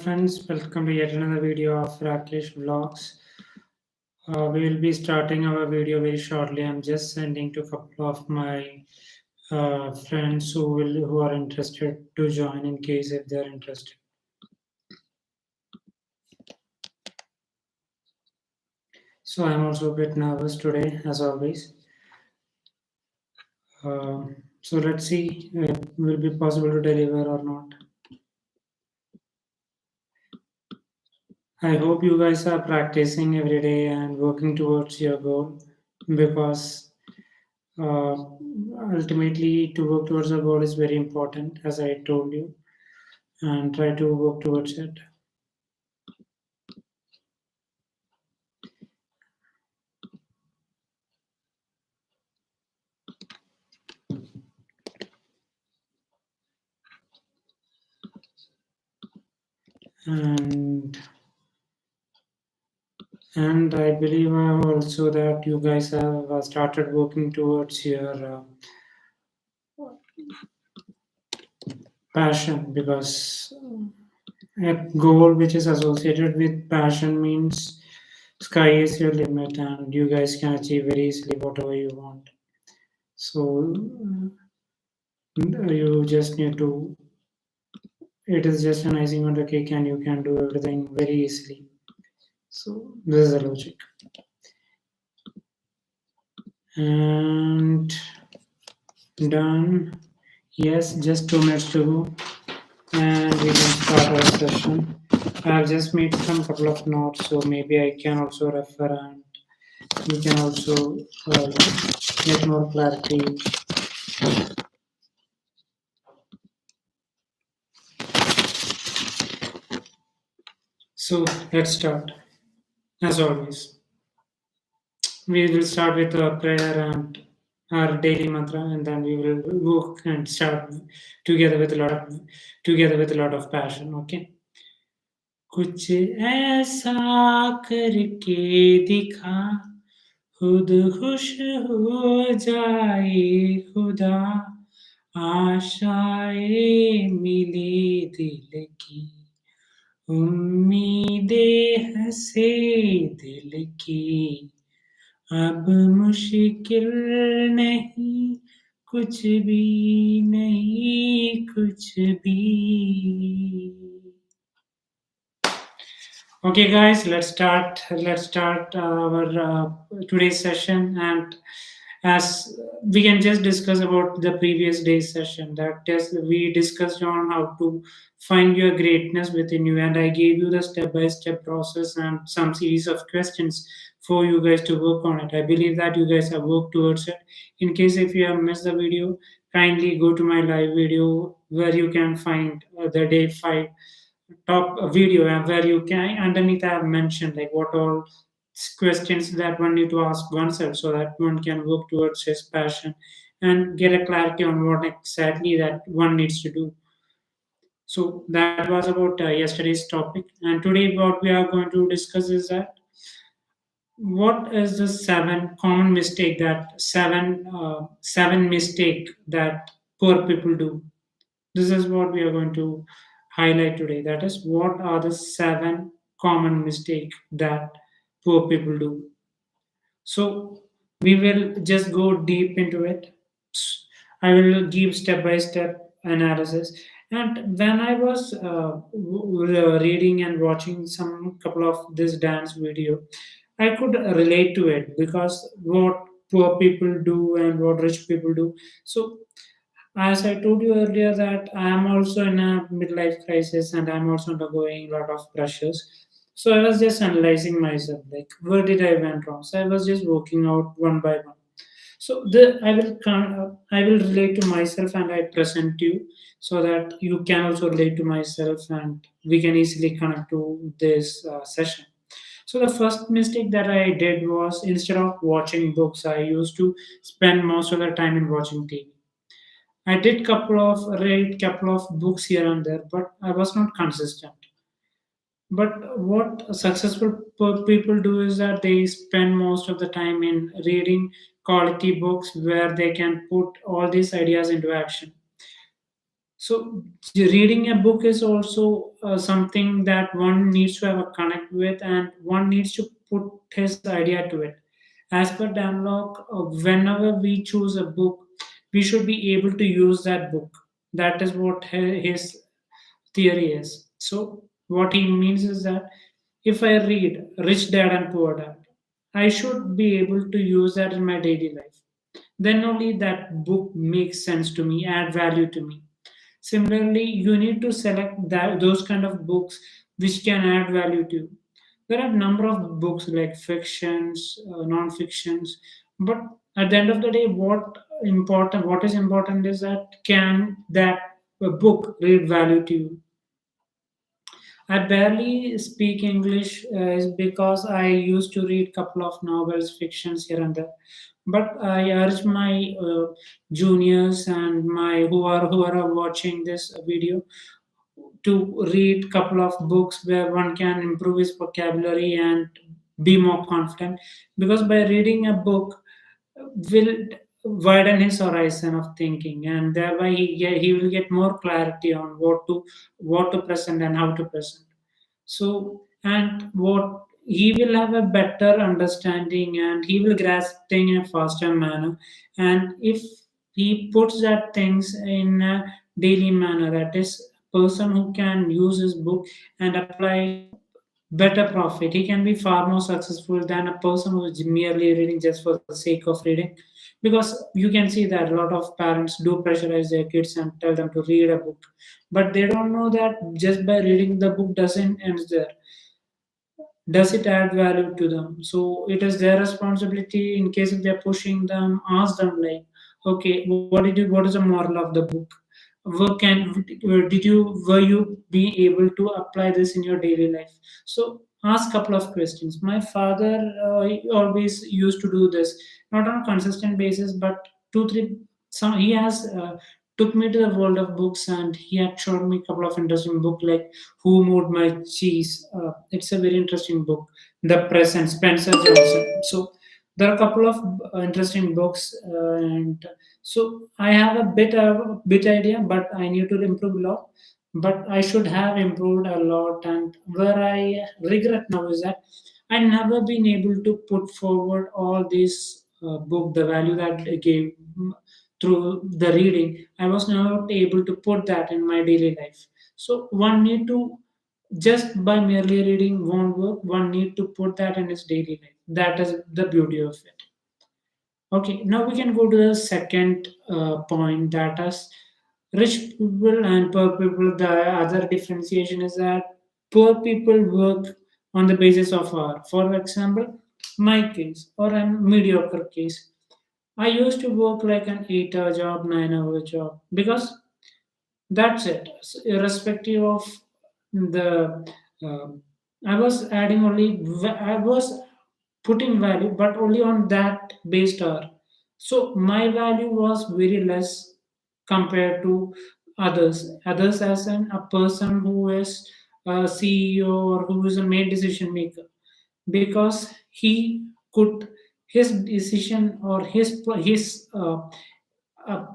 Friends, welcome to yet another video of Rakesh Vlogs. We will be starting our video very shortly. I'm just sending to a couple of my friends who are interested to join in case if they're interested. So I'm also a bit nervous today, as always. So let's see if it will be possible to deliver or not. I hope you guys are practicing every day and working towards your goal because uh, ultimately to work towards a goal is very important, as I told you, and try to work towards it. And I believe also that you guys have started working towards your passion, because a goal which is associated with passion means sky is your limit and you guys can achieve very easily whatever you want. So you just need to, it is just an icing on the cake and you can do everything very easily. So this is the logic. And done. Yes, just 2 minutes to go, and we can start our session. I have just made some couple of notes, so maybe I can also refer and you can also get more clarity. So let's start. As always, we will start with a prayer and our daily mantra, and then we will work and start together with a lot of passion. Okay. कुछ ऐसा करके दिखा, खुद खुश हो जाए खुदा, आशाएं मिले दिल की, उम्मीदें हंसे दिल की, अब मुश्किल नहीं, कुछ भी नहीं, कुछ भी. Okay, guys, let's start. Let's start our today's session, and as we can just discuss about the previous day's session. That is, we discussed on how to find your greatness within you, and I gave you the step-by-step process and some series of questions for you guys to work on it. I believe that you guys have worked towards it. In case if you have missed the video, kindly go to my live video where you can find the day 5 top video, where you can underneath I have mentioned like what all questions that one need to ask oneself so that one can work towards his passion and get a clarity on what exactly that one needs to do. So that was about yesterday's topic, and today what we are going to discuss is that what is the seven mistake that poor people do. This is what we are going to highlight today. That is, what are the 7 common mistakes that poor people do. So we will just go deep into it. I will give step by step analysis. And when I was reading and watching some couple of this dance video, I could relate to it because what poor people do and what rich people do. So as I told you earlier that I am also in a midlife crisis and I'm also undergoing a lot of pressures. So I was just analyzing myself, like where did I went wrong? So I was just working out one by one. So I will relate to myself and I present you so that you can also relate to myself and we can easily connect to this session. So the first mistake that I did was instead of watching books, I used to spend most of the time in watching TV. I did read couple of books here and there, but I was not consistent. But what successful people do is that they spend most of the time in reading quality books where they can put all these ideas into action. So reading a book is also something that one needs to have a connect with, and one needs to put his idea to it. As per Danlock, whenever we choose a book, we should be able to use that book. That is what his theory is. So what he means is that if I read Rich Dad and Poor Dad, I should be able to use that in my daily life. Then only that book makes sense to me, add value to me. Similarly, you need to select those kind of books which can add value to you. There are a number of books like fictions, non-fictions, but at the end of the day, what is important is that can that book read value to you. I barely speak English is because I used to read couple of novels, fictions here and there. But I urge my juniors and my who are watching this video to read couple of books where one can improve his vocabulary and be more confident, because by reading a book will widen his horizon of thinking, and thereby he will get more clarity on what to present and how to present. So, and what he will have a better understanding and he will grasp things in a faster manner. And if he puts that things in a daily manner, that is, person who can use his book and apply better profit, he can be far more successful than a person who is merely reading just for the sake of reading. Because you can see that a lot of parents do pressurize their kids and tell them to read a book, but they don't know that just by reading the book doesn't end there. Does it add value to them? So it is their responsibility. In case if they're pushing them, ask them like, okay, what is the moral of the book? What can did you were you be able to apply this in your daily life? So ask couple of questions. My father he always used to do this, not on a consistent basis, but two three. Some he has took me to the world of books, and he had shown me a couple of interesting book like Who Moved My Cheese. It's a very interesting book. The Present, Spencer Johnson. So there are a couple of interesting books, and so I have a bit idea, but I need to improve a lot. But I should have improved a lot, and where I regret now is that I never been able to put forward all these book, the value that they gave through the reading. I was not able to put that in my daily life. So one need to, just by merely reading won't work. One need to put that in his daily life. That is the beauty of it. Okay, now we can go to the second point, that is rich people and poor people. The other differentiation is that poor people work on the basis of hour. For example, my case or a mediocre case, I used to work like an 8 hour job, 9 hour job, because that's it. Irrespective of the, I was adding only, I was putting value, but only on that based hour. So my value was very less compared to others. Others as a person who is a CEO or who is a main decision maker, because he could, his decision or his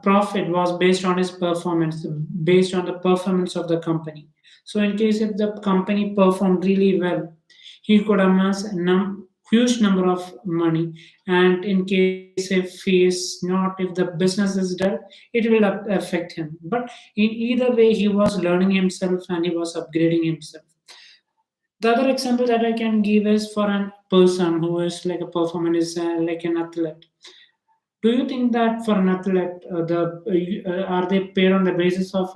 profit was based on his performance, based on the performance of the company. So in case if the company performed really well, he could amass a huge number of money. And in case if he is not, if the business is dull, it will affect him. But in either way, he was learning himself and he was upgrading himself. The other example that I can give is for a person who is like a performer, is like an athlete. Do you think that for an athlete, are they paid on the basis of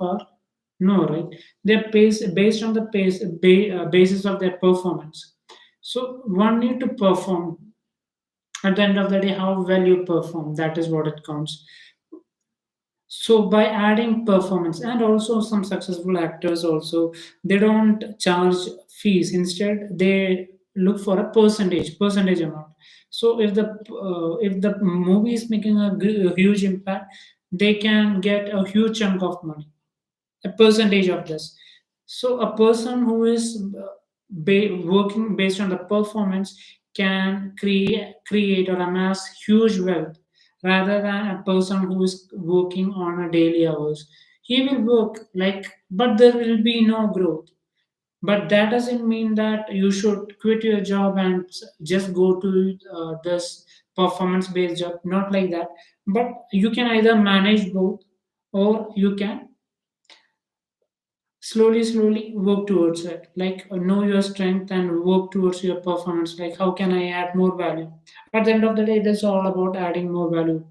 no, right? They're paid based on the basis of their performance. So one need to perform. At the end of the day, how well you perform, that is what it counts. So by adding performance, and also some successful actors also, they don't charge fees. Instead, they look for a percentage amount. So if the movie is making a huge impact, they can get a huge chunk of money, a percentage of this. So a person who is working based on the performance can create or amass huge wealth, rather than a person who is working on a daily hours. he will work like, but there will be no growth. But that doesn't mean that you should quit your job and just go to this performance based job, not like that. But you can either manage both, or you can slowly work towards it, like know your strength and work towards your performance, like how can I add more value. At the end of the day, it is all about adding more value.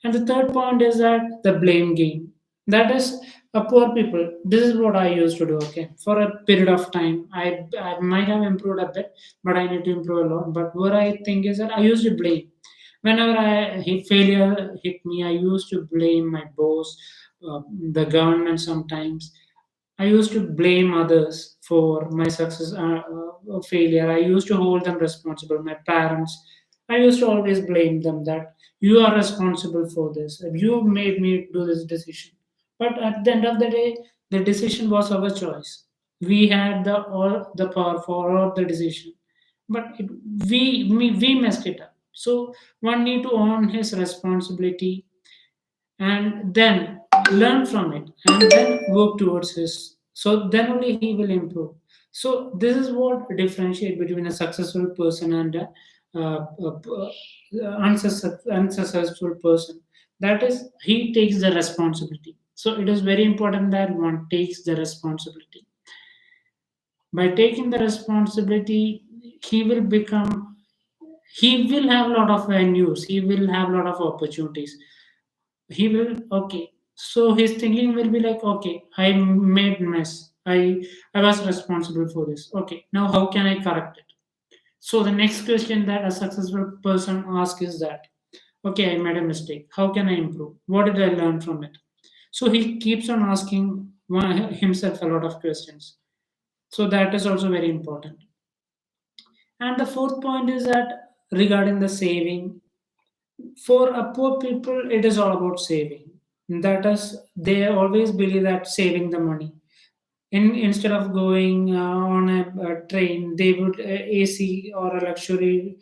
And the third point is that the blame game. That is, poor people. This is what I used to do. Okay, for a period of time, I might have improved a bit, but I need to improve a lot. But what I think is that I used to blame. Whenever failure hit me, I used to blame my boss, the government sometimes. I used to blame others for my success or failure. I used to hold them responsible, my parents. I used to always blame them that you are responsible for this. You made me do this decision. But at the end of the day, the decision was our choice. We had the all the power for all the decision, but we messed it up. So one need to own his responsibility and then learn from it and then work towards his, so then only he will improve. So this is what differentiate between a successful person and a unsuccessful person. That is, he takes the responsibility. So it is very important that one takes the responsibility. By taking the responsibility, he will become, he will have a lot of venues, he will have a lot of opportunities. He will, okay, so his thinking will be like, okay, I made mess, I was responsible for this. Okay, now how can I correct it? So the next question that a successful person asks is that, okay, I made a mistake, how can I improve, what did I learn from it? So he keeps on asking himself a lot of questions. So that is also very important. And the fourth point is that regarding the saving, for a poor people, it is all about saving. That is, they always believe that saving the money. Instead of going on a train, they would AC or a luxury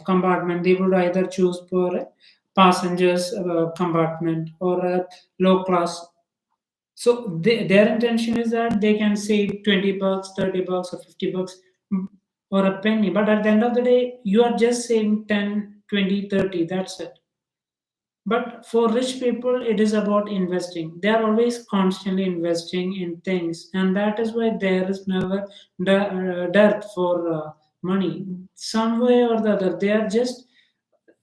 compartment. They would either choose for a passengers compartment or a low class. So their intention is that they can save 20 bucks, 30 bucks, or 50 bucks, or a penny. But at the end of the day, you are just saving 10, 20, 30. That's it. But for rich people, it is about investing. They are always constantly investing in things, and that is why there is never dearth for money. Some way or the other, they are just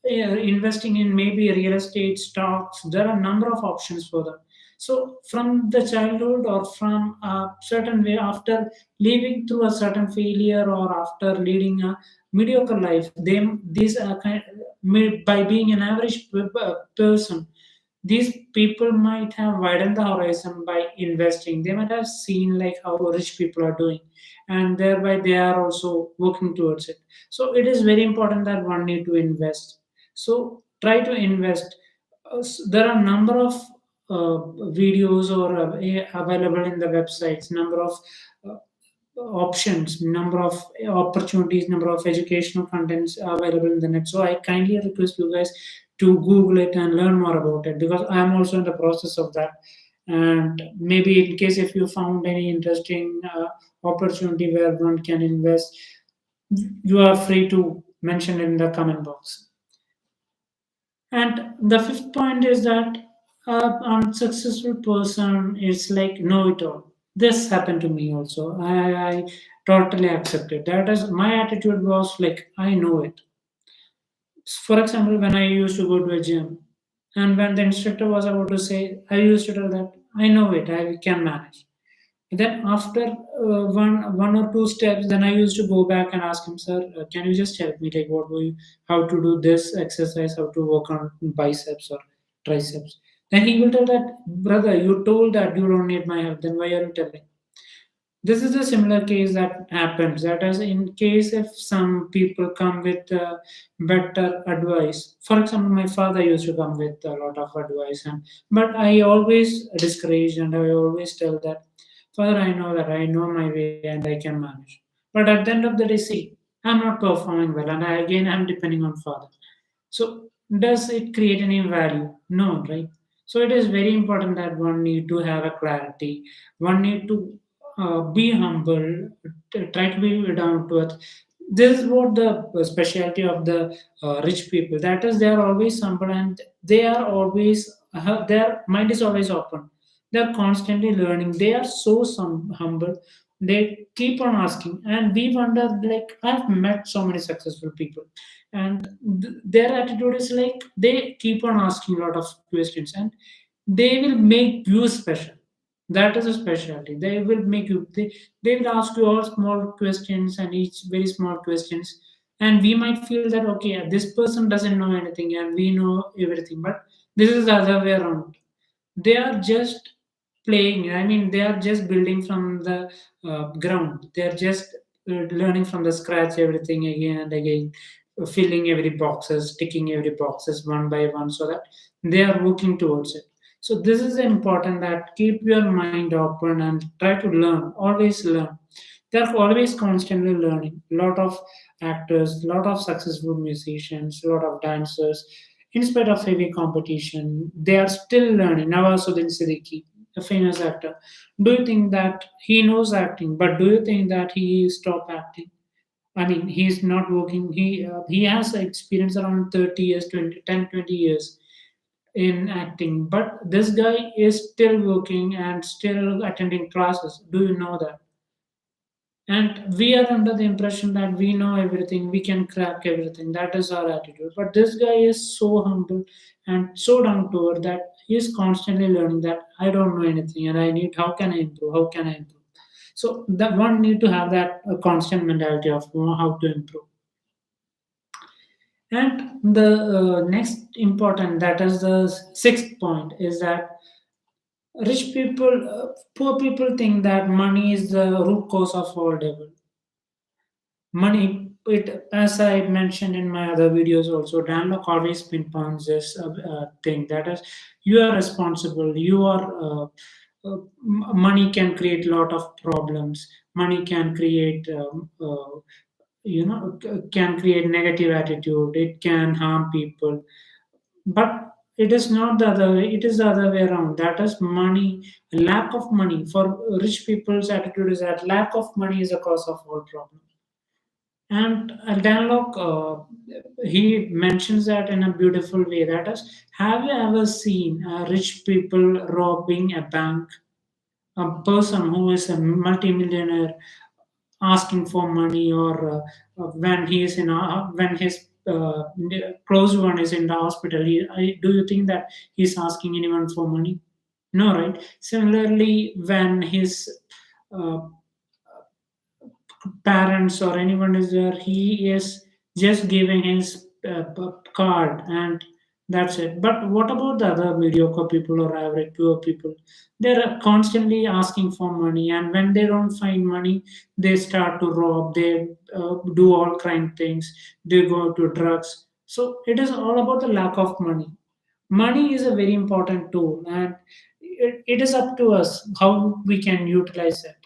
investing in maybe real estate, stocks. There are a number of options for them. So from the childhood or from a certain way, after living through a certain failure or after leading a mediocre life, these are by being an average person, these people might have widened the horizon by investing. They might have seen like how rich people are doing, and thereby they are also working towards it. So it is very important that one need to invest. So try to invest. There are number of videos or available in the websites, number of uh, options, number of opportunities, number of educational contents available in the net. So I kindly request you guys to Google it and learn more about it, because I am also in the process of that. And maybe in case if you found any interesting opportunity where one can invest, you are free to mention it in the comment box. And the fifth point is that unsuccessful person is like know it all. This happened to me also. I totally accepted. That is, my attitude was like I know it. For example, when I used to go to a gym, and when the instructor was about to say, I used to tell that I know it, I can manage. Then after one or two steps, then I used to go back and ask him, sir, can you just help me, like what we, how to do this exercise, how to work on biceps or triceps. Then he will tell that, brother, you told that you don't need my help. Then why are you telling? This is a similar case that happens. That is, in case if some people come with better advice. For example, my father used to come with a lot of advice, and but I always discourage and I always tell that, Father, I know that I know my way and I can manage. But at the end of the day, see, I'm not performing well, and I'm depending on Father. So does it create any value? No, right? So it is very important that one need to have a clarity. One need to be humble, try to be down to earth. This is what the specialty of the rich people. That is, they are always humble and they are always their mind is always open. They are constantly learning. They are so humble. They keep on asking, and we wonder. Like I've met so many successful people, and their attitude is like they keep on asking a lot of questions, and they will make you special. That is a specialty. They will make you they will ask you all small questions, and each very small questions, and we might feel that okay, this person doesn't know anything and we know everything, but this is the other way around. They are just playing. I mean, they are just building from the ground. They are just learning from the scratch everything again and again, filling every boxes, ticking every boxes one by one, so that they are working towards it. So this is important, that keep your mind open and try to learn, always learn. They are always constantly learning. A lot of actors, a lot of successful musicians, a lot of dancers, in spite of heavy competition, they are still learning. Nawasuddin Siddiqui, a famous actor. Do you think that he knows acting? But do you think that he stopped acting? I mean, he's not working. He has experience around 30 years, 20 years in acting. But this guy is still working and still attending classes. Do you know that? And we are under the impression that we know everything, we can crack everything. That is our attitude. But this guy is so humble and so down to earth that he is constantly learning that I don't know anything and I need, how can I improve? How can I improve? So that one need to have that constant mentality of how to improve. And the next important, that is the sixth point, is that rich people, poor people think that money is the root cause of all devil. Money, it, as I mentioned in my other videos also, Danlock always pinpoints this thing, that is, you are responsible. You are money can create a lot of problems. Money can create can create negative attitude. It can harm people, but it is not the other way. It is the other way around. That is, money, lack of money for rich people's attitude is that lack of money is a cause of all problems. And Danlock, he mentions that in a beautiful way. That is, have you ever seen rich people robbing a bank? A person who is a multimillionaire asking for money, or when he is in when his close one is in the hospital, do you think that he's asking anyone for money? No, right? Similarly, when his uh, parents or anyone is there, he is just giving his card and that's it. But what about the other mediocre people or average poor people? They're constantly asking for money, and when they don't find money, they start to rob, they do all crime things, they go to drugs. So it is all about the lack of money. Money is a very important tool, and it is up to us how we can utilize it.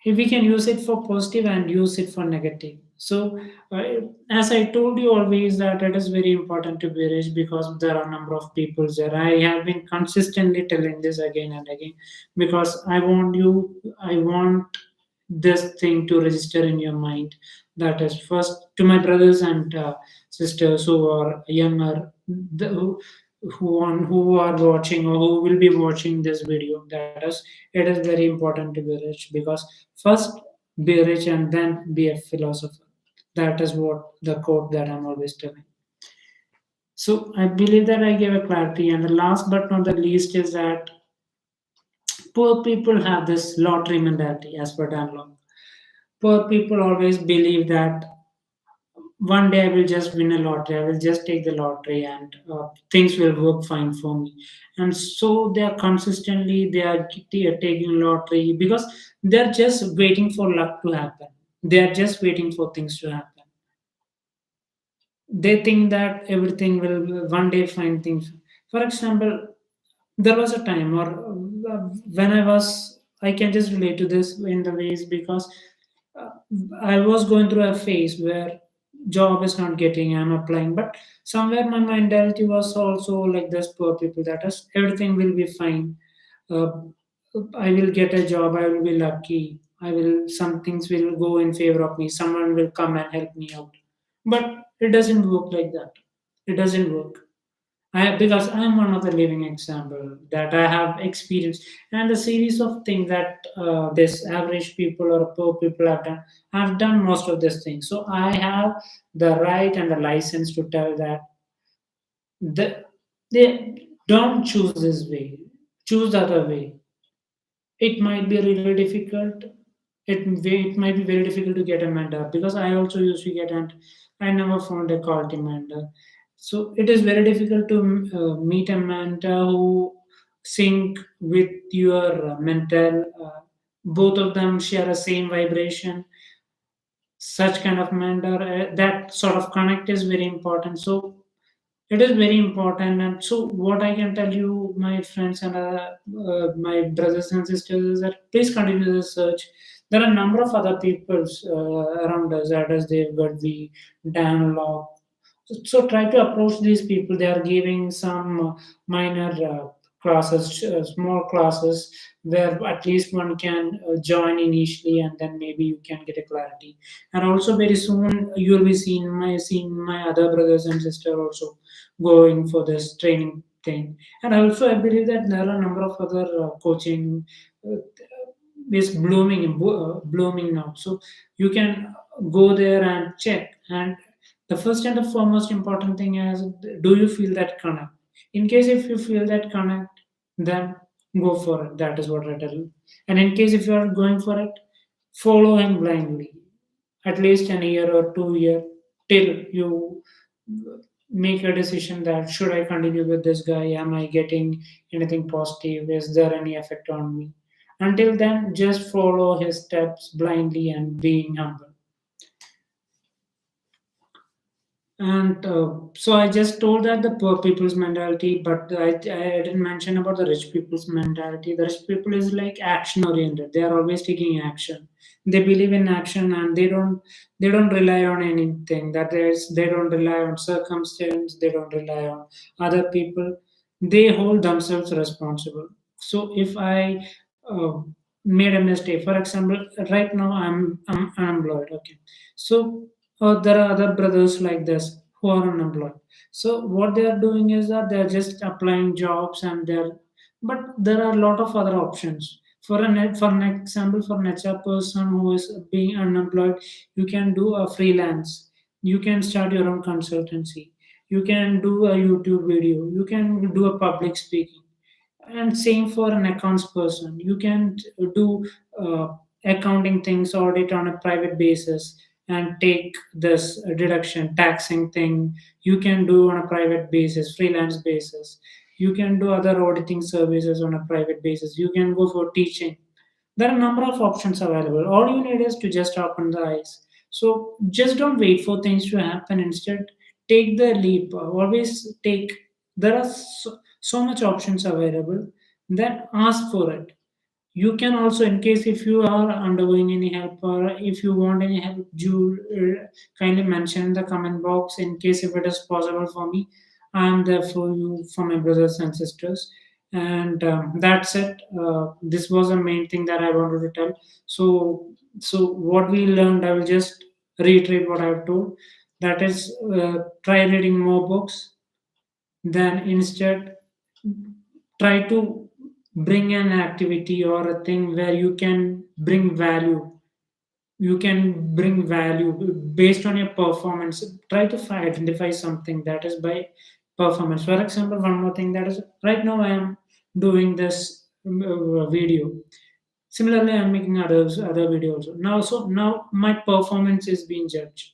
If we can use it for positive and use it for negative. So uh, as I told you always, that it is very important to be rich, because there are a number of people there. I have been consistently telling this again and again, because I want this thing to register in your mind. That is, first, to my brothers and sisters who are younger, who are watching or who will be watching this video, that is, it is very important to be rich, because first be rich and then be a philosopher. That is what the quote that I'm always telling. So I believe that I gave a clarity. And the last but not the least is that poor people have this lottery mentality, as per Danlock. Poor people always believe that one day I will just win a lottery. I will just take the lottery, and things will work fine for me. And so they are consistently they are taking lottery, because they are just waiting for luck to happen. They are just waiting for things to happen. They think that everything will one day find things. For example, there was a time, or when I can just relate to this in the ways, because uh, I was going through a phase where job is not getting, I'm applying, but somewhere my mentality was also like this poor people, that is everything will be fine. uh, I will get a job, I will be lucky, I will, some things will go in favor of me, someone will come and help me out. But it doesn't work like that. It doesn't work. Because I'm one of the living example that I have experienced, and the series of things that this average people or poor people have done. I've done most of these things, so I have the right and the license to tell that they don't choose this way, choose the other way. It might be really difficult. It might be very difficult to get a mentor, because I also used to get, and I never found a quality mentor. So it is very difficult to meet a mentor who sync with your mental. Both of them share the same vibration. Such kind of mentor, that sort of connect is very important. So it is very important. And so, what I can tell you, my friends and my brothers and sisters, is that please continue the search. There are a number of other peoples around us, that is, they've got the Danlock. So try to approach these people. They are giving some minor classes, small classes, where at least one can join initially, and then maybe you can get a clarity. And also, very soon you will be seeing my other brothers and sisters also going for this training thing. And also, I believe that there are a number of other coaching uh, is blooming now. So you can go there and check. And the first and the foremost important thing is, do you feel that connect? In case if you feel that connect, then go for it. That is what I tell you. And in case if you are going for it, follow him blindly, at least an year or 2 year, till you make a decision that should I continue with this guy? Am I getting anything positive? Is there any effect on me? Until then, just follow his steps blindly and being humble. And so I just told that the poor people's mentality, but I didn't mention about the rich people's mentality. The rich people is like action oriented. They are always taking action. They believe in action, and they don't rely on anything. That is, they don't rely on circumstance. They don't rely on other people. They hold themselves responsible. So if I made a mistake, for example, right now I'm unemployed. Okay, so there are other brothers like this who are unemployed. So what they are doing is that they are just applying jobs, and they're, but there are a lot of other options. For an example, for an HR person who is being unemployed, you can do a freelance. You can start your own consultancy. You can do a YouTube video. You can do a public speaking. And same for an accounts person, you can do accounting things, audit on a private basis, and take this deduction taxing thing. You can do on a private basis, freelance basis. You can do other auditing services on a private basis. You can go for teaching. There are a number of options available. All you need is to just open the eyes. So just don't wait for things to happen. Instead, take the leap. Always take. There are so much options available. Then ask for it. You can also, in case if you are undergoing any help, or if you want any help, do kindly mention in the comment box. In case if it is possible for me, I am there for you, for my brothers and sisters. And that's it. This was the main thing that I wanted to tell. So what we learned, I will just reiterate what I've told. That is, try reading more books. Then instead, try to bring an activity or a thing where you can bring value. You can bring value based on your performance. Try to identify something that is by performance. For example, one more thing, that is, right now I am doing this video. Similarly, I'm making other videos now. So now my performance is being judged.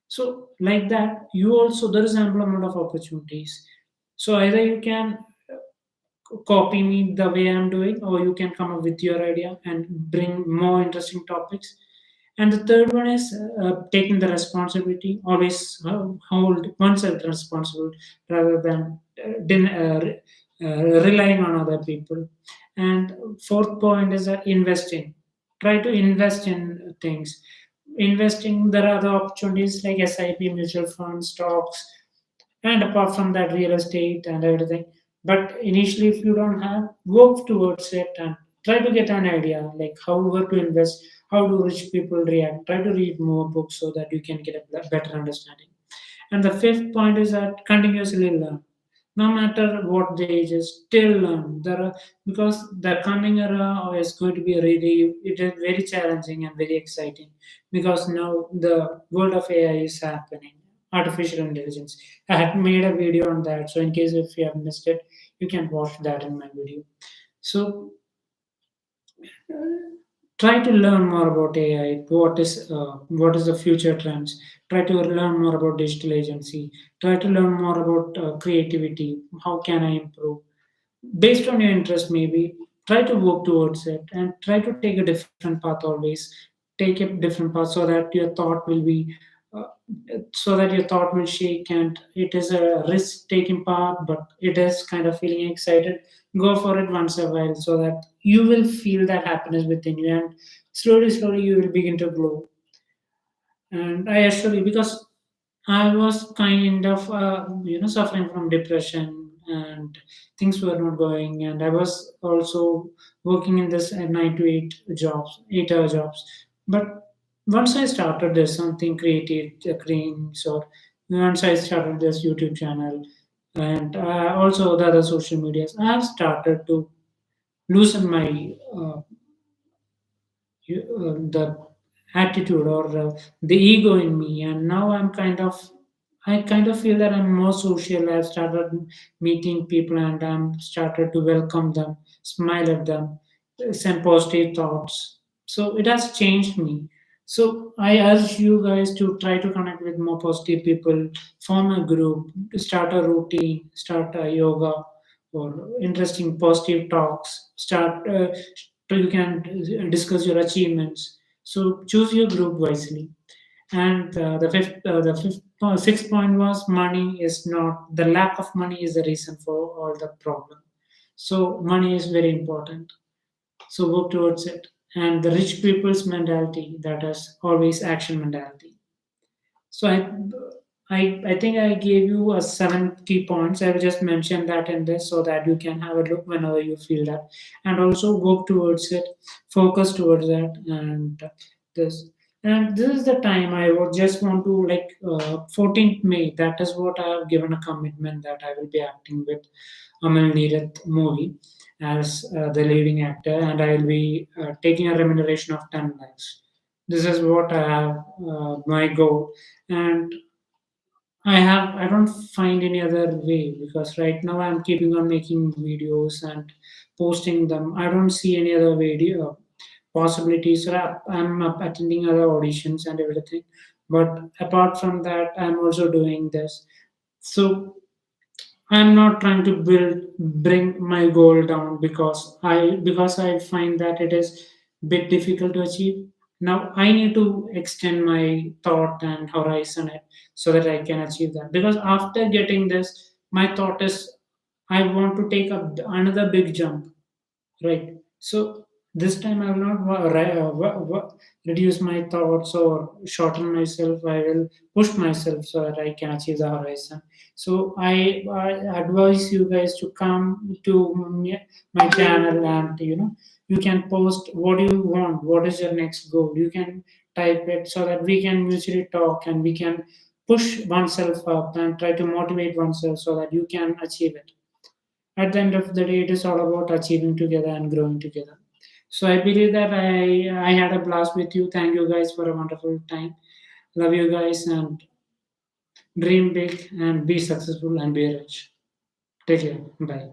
So like that, you also, there is ample amount of opportunities. So either you can copy me the way I'm doing, or you can come up with your idea and bring more interesting topics. And the third one is taking the responsibility. Always hold oneself responsible, rather than relying on other people. And fourth point is investing. Try to invest in things. investing, there are other opportunities like SIP, mutual funds, stocks, and apart from that, real estate and everything. But initially, if you don't have, work towards it and try to get an idea like how where to invest, how do rich people react. Try to read more books so that you can get a better understanding. And the fifth point is that continuously learn. No matter what the age is, still learn. There are, because the coming era is going to be really, it is very challenging and very exciting, because now the world of AI is happening. Artificial intelligence. I had made a video on that, so in case if you have missed it, you can watch that in my video. So try to learn more about AI. What is the future trends? Try to learn more about digital agency. Try to learn more about creativity. How can I improve? Based on your interest, maybe try to work towards it and try to take a different path always. Take a different path so that your thought will be uh, so that your thought will shake, and it is a risk taking path, but it is kind of feeling excited. Go for it once a while so that you will feel that happiness within you, and slowly you will begin to grow. And I assure you, because I was kind of, suffering from depression, and things were not going. And I was also working in this 9 to 8 jobs, 8 hour jobs. But once I started this something creative, creams, or once I started this YouTube channel, and also the other social medias, I have started to loosen my the attitude or the ego in me, and now I kind of feel that I'm more social. I've started meeting people and I'm started to welcome them, smile at them, send positive thoughts. So it has changed me. So I urge you guys to try to connect with more positive people, form a group, start a routine, start a yoga or interesting positive talks. Start so you can discuss your achievements. So choose your group wisely. And sixth point was money is not the lack of money is the reason for all the problem. So money is very important. So work towards it. And the rich people's mentality, that is always action mentality. So I think I gave you a 7 key points. I will just mention that in this so that you can have a look whenever you feel that, and also work towards it, focus towards that, and this. And this is the time I would just want to like 14th May. That is what I have given a commitment that I will be acting with Amal Neerath movie as the leading actor, and I will be taking a remuneration of 10 lakhs. This is what I have my goal, and I don't find any other way, because right now I'm keeping on making videos and posting them. I don't see any other video possibilities. So I'm attending other auditions and everything, but apart from that, I'm also doing this. So I'm not trying to bring my goal down because I find that it is bit difficult to achieve. Now I need to extend my thought and horizon it so that I can achieve that. Because after getting this, my thought is I want to take up another big jump, right? So this time I will not reduce my thoughts or shorten myself. I will push myself so that I can achieve the horizon. So I advise you guys to come to my channel, and you can post what you want, what is your next goal. You can type it so that we can mutually talk, and we can push oneself up and try to motivate oneself so that you can achieve it. At the end of the day, it is all about achieving together and growing together. So I believe that I had a blast with you. Thank you guys for a wonderful time. Love you guys, and dream big and be successful and be rich. Take care. Bye.